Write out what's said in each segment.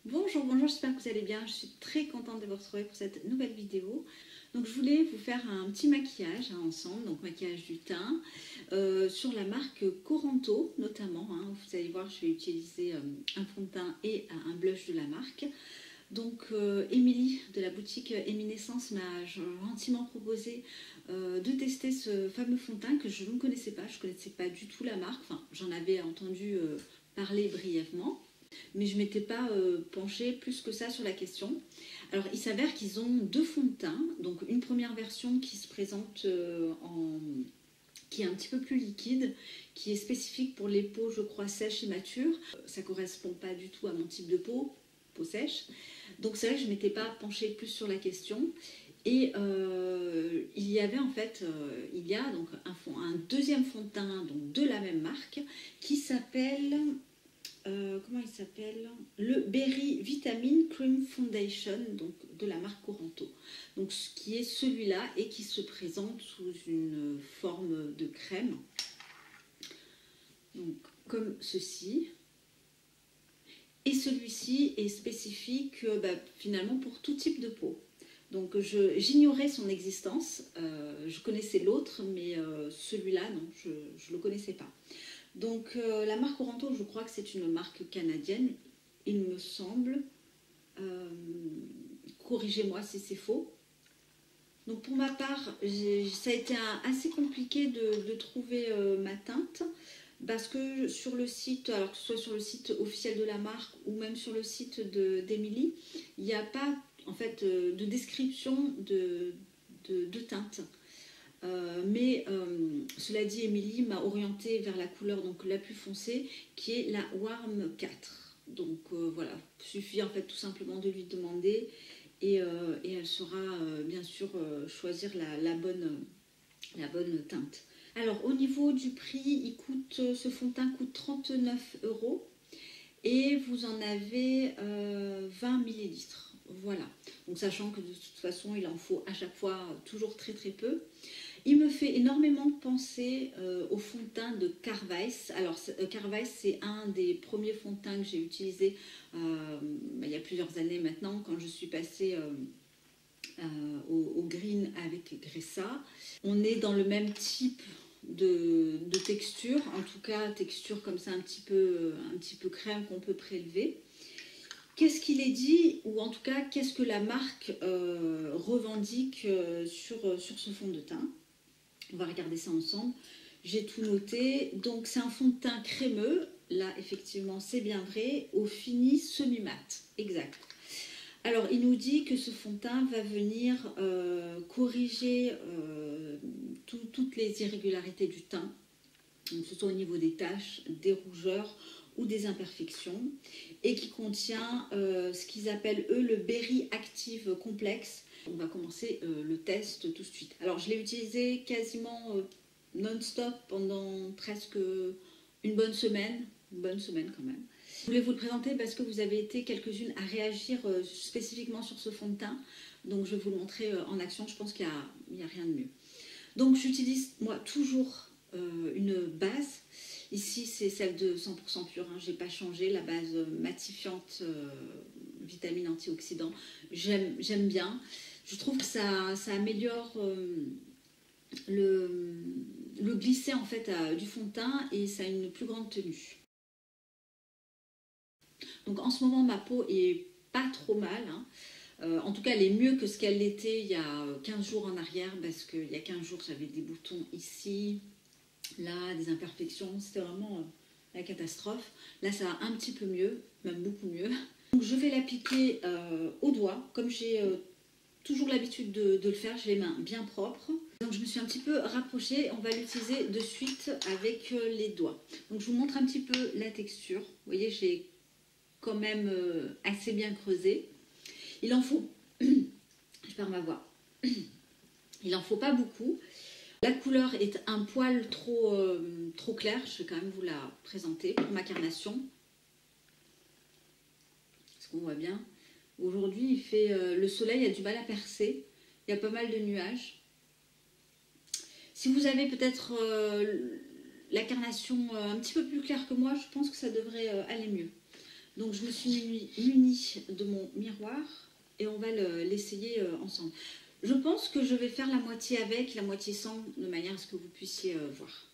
Bonjour, bonjour, j'espère que vous allez bien. Je suis très contente de vous retrouver pour cette nouvelle vidéo. Donc je voulais vous faire un petit maquillage ensemble, donc maquillage du teint, sur la marque Coranto notamment. Vous allez voir, je vais utiliser un fond de teint et un blush de la marque. Donc Émilie de la boutique Éminescence m'a gentiment proposé de tester ce fameux fond de teint que je ne connaissais pas. Je ne connaissais pas du tout la marque, enfin j'en avais entendu parler brièvement. Mais je ne m'étais pas penchée plus que ça sur la question. Alors il s'avère qu'ils ont deux fonds de teint, donc une première version qui se présente qui est un petit peu plus liquide, qui est spécifique pour les peaux, je crois, sèches et matures. Ça ne correspond pas du tout à mon type de peau sèche. Donc c'est vrai que je ne m'étais pas penchée plus sur la question. Et il y avait en fait, il y a donc un deuxième fond de teint donc de la même marque qui s'appelle... comment il s'appelle, le Berry Vitamin Cream Foundation, donc de la marque Coranto. Donc ce qui est celui-là et qui se présente sous une forme de crème, donc comme ceci. Et celui-ci est spécifique finalement pour tout type de peau. Donc j'ignorais son existence, je connaissais l'autre, mais celui-là non, je ne le connaissais pas. Donc la marque Coranto, je crois que c'est une marque canadienne, il me semble. Corrigez-moi si c'est faux. Donc pour ma part, ça a été assez compliqué de trouver ma teinte, parce que sur le site, alors que ce soit sur le site officiel de la marque ou même sur le site d'Émilie, il n'y a pas en fait de description de teinte. Cela dit, Émilie m'a orientée vers la couleur donc la plus foncée, qui est la Warm 4. Donc voilà, il suffit en fait tout simplement de lui demander et elle saura bien sûr choisir la bonne teinte. Alors au niveau du prix, ce fond de teint coûte 39 € et vous en avez 20 millilitres. Voilà, donc sachant que de toute façon il en faut à chaque fois toujours très très peu. Il me fait énormément penser au fond de teint de Carvice. Alors Carvice, c'est un des premiers fonds de teint que j'ai utilisé il y a plusieurs années maintenant, quand je suis passée au green avec Gressa. On est dans le même type de texture, en tout cas texture comme ça un petit peu crème qu'on peut prélever. Qu'est-ce qu'il est dit, ou en tout cas qu'est-ce que la marque revendique sur ce fond de teint? On va regarder ça ensemble. J'ai tout noté. Donc c'est un fond de teint crémeux. Là effectivement c'est bien vrai. Au fini semi-mat. Exact. Alors il nous dit que ce fond de teint va venir corriger toutes les irrégularités du teint. Donc, que ce soit au niveau des taches, des rougeurs ou des imperfections. Et qui contient ce qu'ils appellent eux le Berry Active Complexe. On va commencer le test tout de suite. Alors je l'ai utilisé quasiment non-stop pendant presque une bonne semaine quand même. Je voulais vous le présenter parce que vous avez été quelques-unes à réagir spécifiquement sur ce fond de teint. Donc je vais vous le montrer en action, je pense qu'il n'y a rien de mieux. Donc j'utilise moi toujours une base. Ici c'est celle de 100% pure, je n'ai pas changé, la base matifiante vitamine antioxydant. J'aime bien. Je trouve que ça améliore le glisser en fait du fond de teint et ça a une plus grande tenue. Donc en ce moment ma peau est pas trop mal. En tout cas elle est mieux que ce qu'elle était il y a 15 jours en arrière, parce qu'il y a 15 jours j'avais des boutons ici, là, des imperfections, c'était vraiment la catastrophe. Là ça va un petit peu mieux, même beaucoup mieux. Donc je vais l'appliquer au doigt, comme j'ai toujours l'habitude de le faire, j'ai les mains bien propres. Donc je me suis un petit peu rapprochée, on va l'utiliser de suite avec les doigts. Donc je vous montre un petit peu la texture. Vous voyez, j'ai quand même assez bien creusé. Il en faut, je perds ma voix, il en faut pas beaucoup. La couleur est un poil trop claire, je vais quand même vous la présenter pour ma carnation. Est-ce qu'on voit bien? Aujourd'hui, il fait le soleil a du mal à percer, il y a pas mal de nuages. Si vous avez peut-être la carnation un petit peu plus claire que moi, je pense que ça devrait aller mieux. Donc je me suis munie de mon miroir et on va l'essayer ensemble. Je pense que je vais faire la moitié avec, la moitié sans, de manière à ce que vous puissiez voir.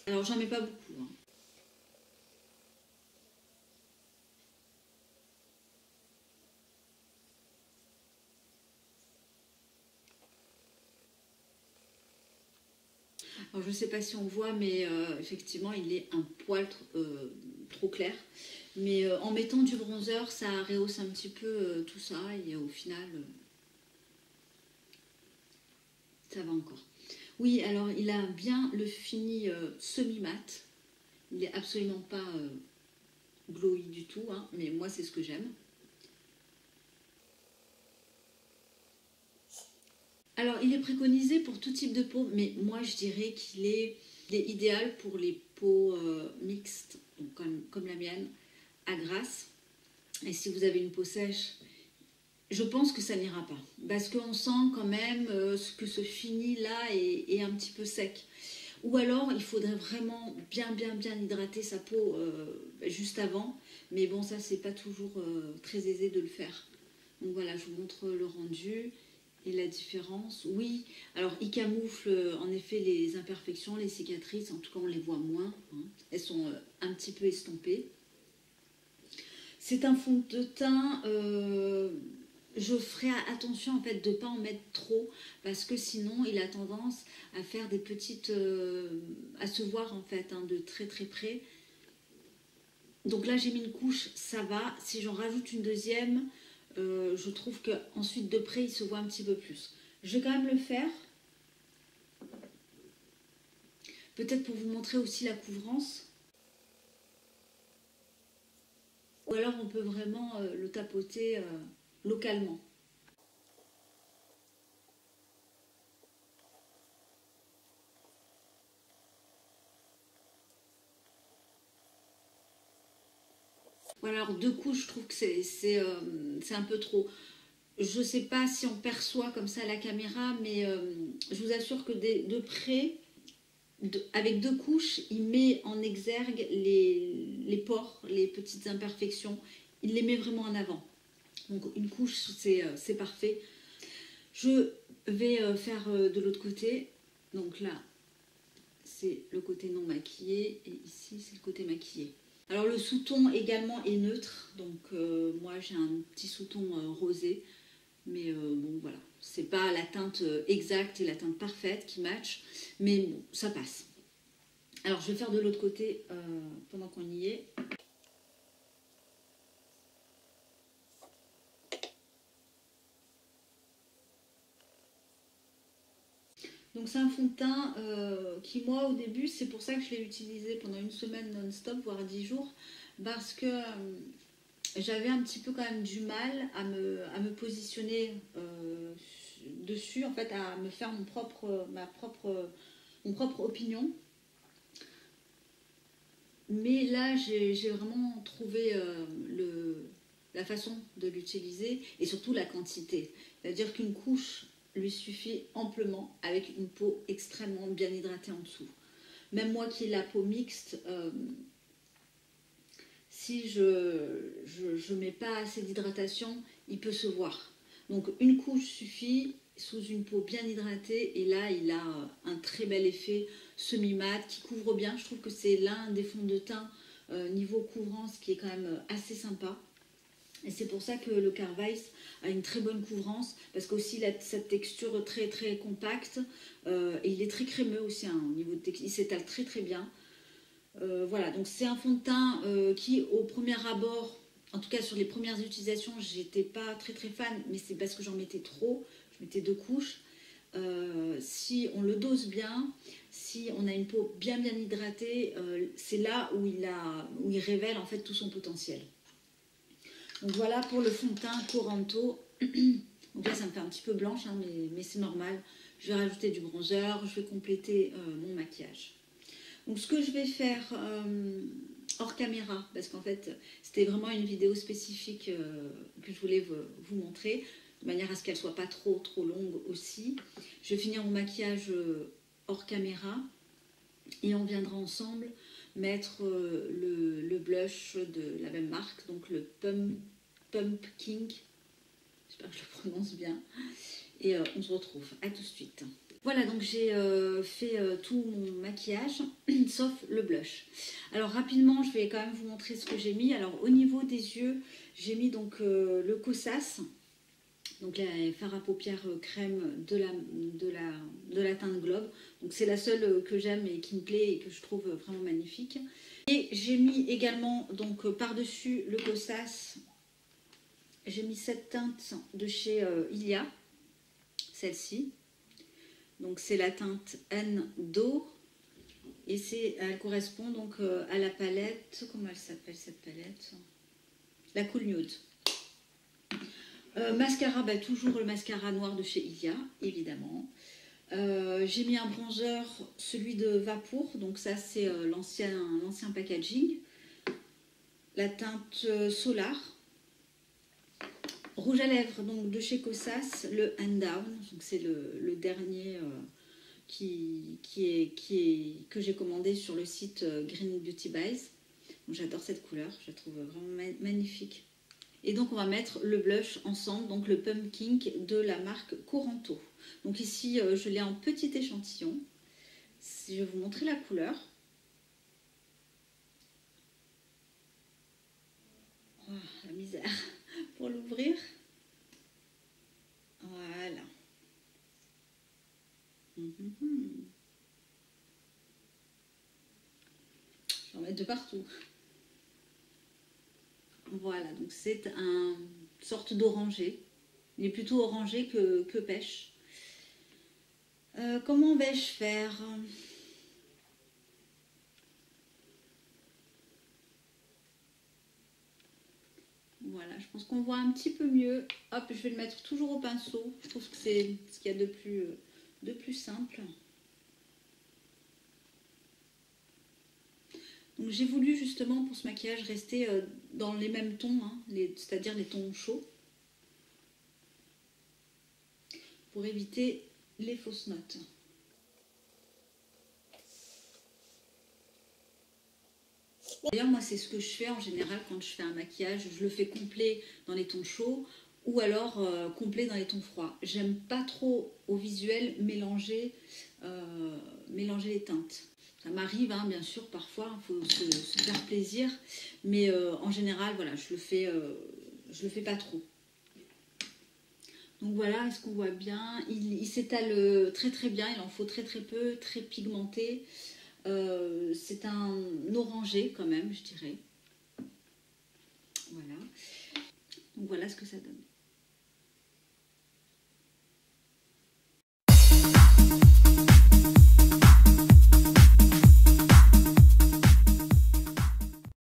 Alors j'en mets pas beaucoup, hein. Alors je ne sais pas si on voit, mais effectivement il est un poil trop clair. Mais en mettant du bronzer, ça rehausse un petit peu tout ça et au final, ça va encore. Oui, alors il a bien le fini semi-mat. Il n'est absolument pas glowy du tout, hein, mais moi c'est ce que j'aime. Alors il est préconisé pour tout type de peau, mais moi je dirais qu'il est idéal pour les peaux mixtes, donc comme la mienne, à grasse. Et si vous avez une peau sèche, je pense que ça n'ira pas. Parce qu'on sent quand même que ce fini là est un petit peu sec. Ou alors il faudrait vraiment bien hydrater sa peau juste avant. Mais bon, ça c'est pas toujours très aisé de le faire. Donc voilà, je vous montre le rendu et la différence. Oui, alors il camoufle en effet les imperfections, les cicatrices. En tout cas, on les voit moins, hein. Elles sont un petit peu estompées. C'est un fond de teint, je ferai attention en fait de ne pas en mettre trop parce que sinon il a tendance à faire des petites, à se voir en fait hein, de très près. Donc là j'ai mis une couche, ça va. Si j'en rajoute une deuxième, je trouve qu'ensuite de près il se voit un petit peu plus. Je vais quand même le faire. Peut-être pour vous montrer aussi la couvrance. Ou alors on peut vraiment le tapoter localement. Voilà, alors 2 couches, je trouve que c'est un peu trop. Je ne sais pas si on perçoit comme ça à la caméra, mais je vous assure que de près, avec 2 couches, il met en exergue les pores, les petites imperfections. Il les met vraiment en avant. Donc une couche, c'est parfait. Je vais faire de l'autre côté. Donc là, c'est le côté non maquillé et ici, c'est le côté maquillé. Alors le sous-ton également est neutre. Donc moi, j'ai un petit sous-ton rosé. Mais bon, voilà. C'est pas la teinte exacte et la teinte parfaite qui match. Mais bon, ça passe. Alors, je vais faire de l'autre côté pendant qu'on y est. Donc, c'est un fond de teint qui, moi, au début, c'est pour ça que je l'ai utilisé pendant une semaine non-stop, voire 10 jours. Parce que j'avais un petit peu quand même du mal à me positionner dessus, en fait, à me faire mon propre opinion. Mais là, j'ai vraiment trouvé la façon de l'utiliser et surtout la quantité. C'est-à-dire qu'une couche lui suffit amplement avec une peau extrêmement bien hydratée en dessous. Même moi qui ai la peau mixte, si je mets pas assez d'hydratation, il peut se voir. Donc une couche suffit sous une peau bien hydratée et là il a un très bel effet semi-mat qui couvre bien. Je trouve que c'est l'un des fonds de teint niveau couvrance qui est quand même assez sympa. Et c'est pour ça que le Carvice a une très bonne couvrance parce qu'aussi il a cette texture très compacte et il est très crémeux aussi hein, au niveau de texture. Il s'étale très bien. Voilà, donc c'est un fond de teint qui au premier abord, en tout cas sur les premières utilisations, j'étais pas très fan, mais c'est parce que j'en mettais trop, je mettais 2 couches. Si on le dose bien, si on a une peau bien hydratée, c'est là où il révèle en fait tout son potentiel. Donc voilà pour le fond de teint Coranto. Donc là ça me fait un petit peu blanche, hein, mais c'est normal. Je vais rajouter du bronzer, je vais compléter mon maquillage. Donc ce que je vais faire hors caméra, parce qu'en fait c'était vraiment une vidéo spécifique que je voulais vous montrer, de manière à ce qu'elle soit pas trop longue aussi. Je vais finir mon maquillage hors caméra et on viendra ensemble mettre le blush de la même marque, donc le Pumpkin. J'espère que je le prononce bien. Et on se retrouve. À tout de suite. Voilà, donc j'ai fait tout mon maquillage, sauf le blush. Alors rapidement, je vais quand même vous montrer ce que j'ai mis. Alors au niveau des yeux, j'ai mis donc le Kosas, donc la fard à paupières crème de la teinte Globe. Donc c'est la seule que j'aime et qui me plaît et que je trouve vraiment magnifique. Et j'ai mis également donc par-dessus le Kosas, j'ai mis cette teinte de chez Ilia, celle-ci. Donc c'est la teinte N-Do et elle correspond donc à la palette, comment elle s'appelle cette palette? La Cool Nude. Mascara, bah, toujours le mascara noir de chez Ilia, évidemment. J'ai mis un bronzer, celui de Vapour, donc ça c'est l'ancien packaging. La teinte Solar. Rouge à lèvres donc de chez Kosas, le Hand Down, donc c'est le dernier que j'ai commandé sur le site Green Beauty Buys. J'adore cette couleur, je la trouve vraiment magnifique. Et donc on va mettre le blush ensemble, donc le Pumpkin de la marque Coranto. Donc ici je l'ai en petit échantillon. Je vais vous montrer la couleur. Oh, la misère pour l'ouvrir. Voilà. Je vais en mettre de partout. Voilà, donc c'est une sorte d'orangé. Il est plutôt orangé que pêche. Comment vais-je faire? Voilà, je pense qu'on voit un petit peu mieux. Hop, je vais le mettre toujours au pinceau. Je trouve que c'est ce qu'il y a de plus simple. Donc j'ai voulu justement pour ce maquillage rester dans les mêmes tons, hein, c'est-à-dire les tons chauds, pour éviter les fausses notes. D'ailleurs, moi, c'est ce que je fais en général quand je fais un maquillage. Je le fais complet dans les tons chauds ou alors complet dans les tons froids. J'aime pas trop au visuel mélanger les teintes. Ça m'arrive, hein, bien sûr, parfois, il faut se faire plaisir. Mais en général, voilà, je le fais pas trop. Donc voilà, est-ce qu'on voit bien? Il s'étale très très bien, il en faut très très peu, très pigmenté. C'est un orangé quand même, je dirais. Voilà. Donc voilà ce que ça donne.